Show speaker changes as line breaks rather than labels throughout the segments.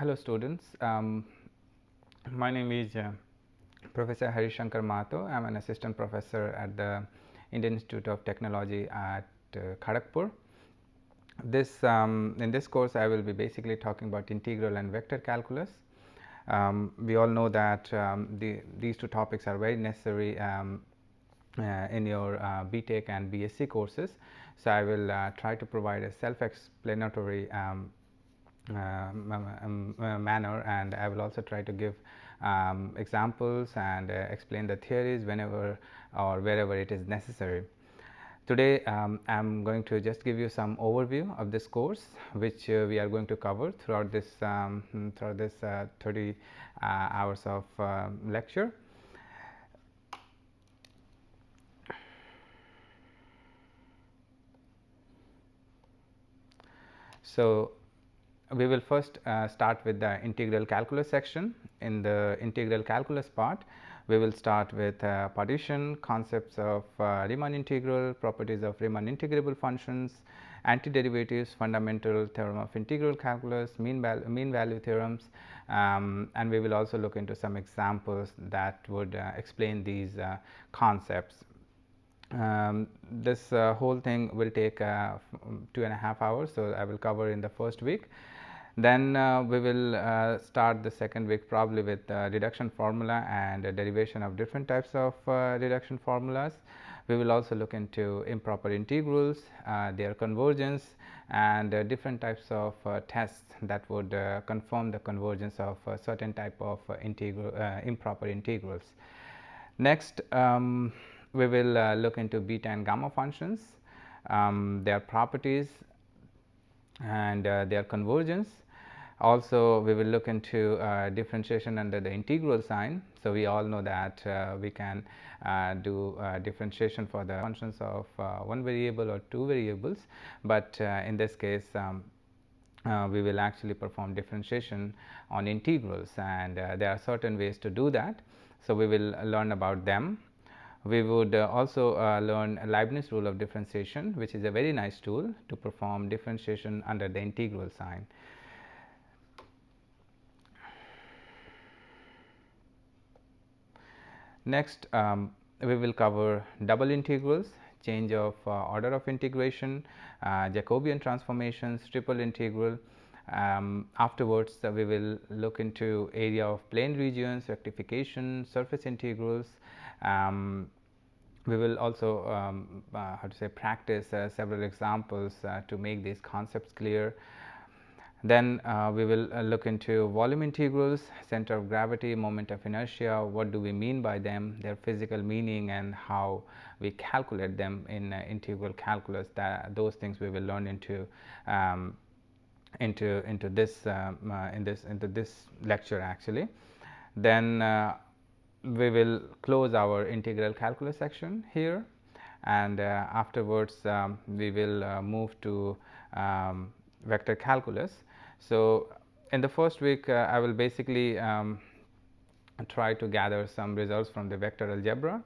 Hello students, my name is Professor Harishankar Mato. I am an assistant professor at the Indian Institute of Technology at Kharagpur. In this course I will be basically talking about integral and vector calculus. We all know that these two topics are very necessary in your BTech and BSc courses. So I will try to provide a self-explanatory manner, and I will also try to give examples and explain the theories whenever or wherever it is necessary. Today I am going to just give you some overview of this course, which we are going to cover throughout this 30 hours of lecture. So we will first start with the integral calculus section. In the integral calculus part, we will start with partition, concepts of Riemann integral, properties of Riemann integrable functions, antiderivatives, fundamental theorem of integral calculus, mean value theorems, and we will also look into some examples that would explain these concepts. This whole thing will take 2.5 hours, so I will cover in the first week. Then we will start the second week probably with reduction formula and derivation of different types of reduction formulas. We will also look into improper integrals, their convergence, and different types of tests that would confirm the convergence of certain type of improper integrals. Next, we will look into beta and gamma functions, their properties and their convergence. Also, we will look into differentiation under the integral sign. So, we all know that we can do differentiation for the functions of one variable or two variables, but in this case we will actually perform differentiation on integrals, and there are certain ways to do that. So, we will learn about them. We would also learn Leibniz rule of differentiation, which is a very nice tool to perform differentiation under the integral sign. Next, we will cover double integrals, change of order of integration, Jacobian transformations, triple integral. Afterwards, we will look into area of plane regions, rectification, surface integrals. We will also practice several examples to make these concepts clear. Then we will look into volume integrals, center of gravity, moment of inertia, what do we mean by them, their physical meaning, and how we calculate them in integral calculus. Those things we will learn into this lecture actually. Then we will close our integral calculus section here, and afterwards we will move to vector calculus. So, in the first week I will basically try to gather some results from the vector algebra,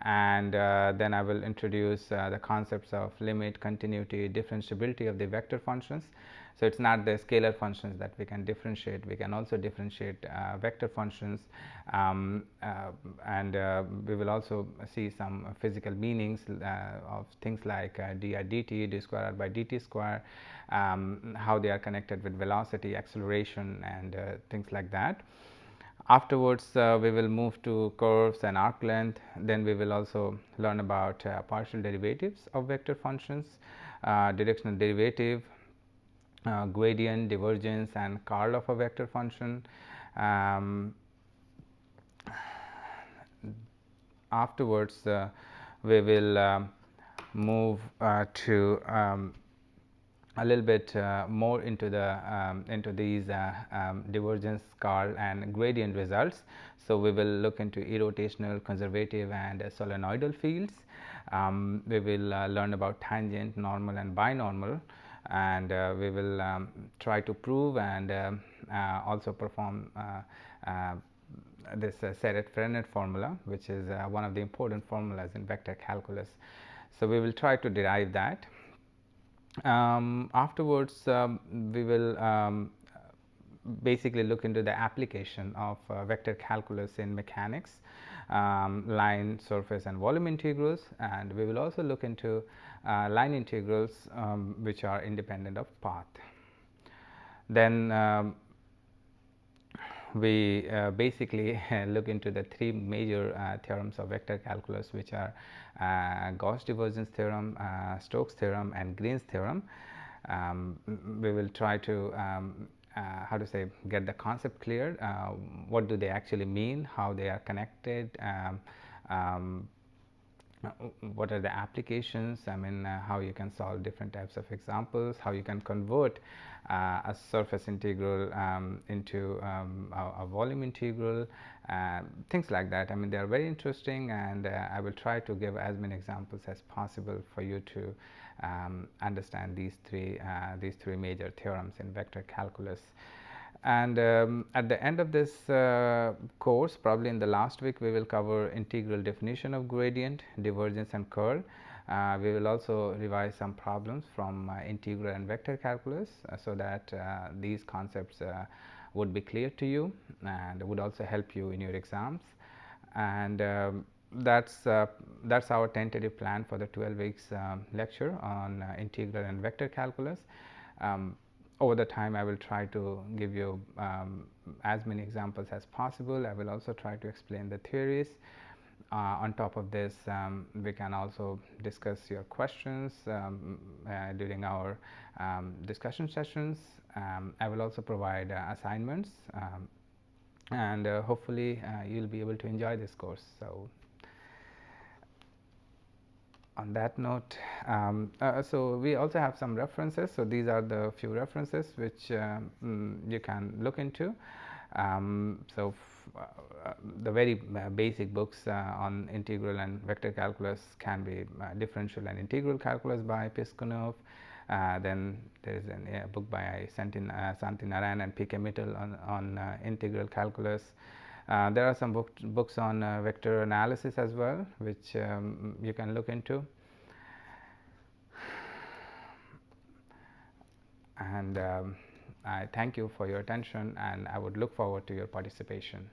and then I will introduce the concepts of limit, continuity, differentiability of the vector functions. So, it is not the scalar functions that we can differentiate, we can also differentiate vector functions, and we will also see some physical meanings of things like d dt, d square r by dt square, how they are connected with velocity, acceleration, and things like that. Afterwards, we will move to curves and arc length. Then we will also learn about partial derivatives of vector functions, directional derivative, gradient, divergence, and curl of a vector function. Afterwards, we will move to a little bit more into these divergence, curl, and gradient results. So, we will look into irrotational, conservative, and solenoidal fields. We will learn about tangent, normal, and binormal, and we will try to prove and also perform this Serret-Frenet formula, which is one of the important formulas in vector calculus. So, we will try to derive that. Afterwards, we will basically look into the application of vector calculus in mechanics, line, surface, and volume integrals, and we will also look into line integrals which are independent of path. Then we basically look into the three major theorems of vector calculus, which are Gauss divergence theorem, Stokes theorem, and Green's theorem. We will try to how to say, get the concept clear. What do they actually mean? How they are connected? What are the applications? I mean, how you can solve different types of examples, how you can convert a surface integral into a volume integral, things like that. I mean, they are very interesting, and I will try to give as many examples as possible for you to understand these three major theorems in vector calculus. And at the end of this course, probably in the last week, we will cover integral definition of gradient, divergence, and curl. We will also revise some problems from integral and vector calculus, so that these concepts would be clear to you and would also help you in your exams. And that's our tentative plan for the 12 weeks lecture on integral and vector calculus. Over the time, I will try to give you as many examples as possible. I will also try to explain the theories. On top of this, we can also discuss your questions during our discussion sessions. I will also provide assignments, and hopefully you'll be able to enjoy this course. So on that note, so we also have some references. So these are the few references which you can look into. The very basic books on integral and vector calculus can be Differential and Integral Calculus by Piskunov. Then there is a book by Santi Narayan and P.K. Mittal on integral calculus. There are some books on vector analysis as well, which you can look into. And I thank you for your attention, and I would look forward to your participation.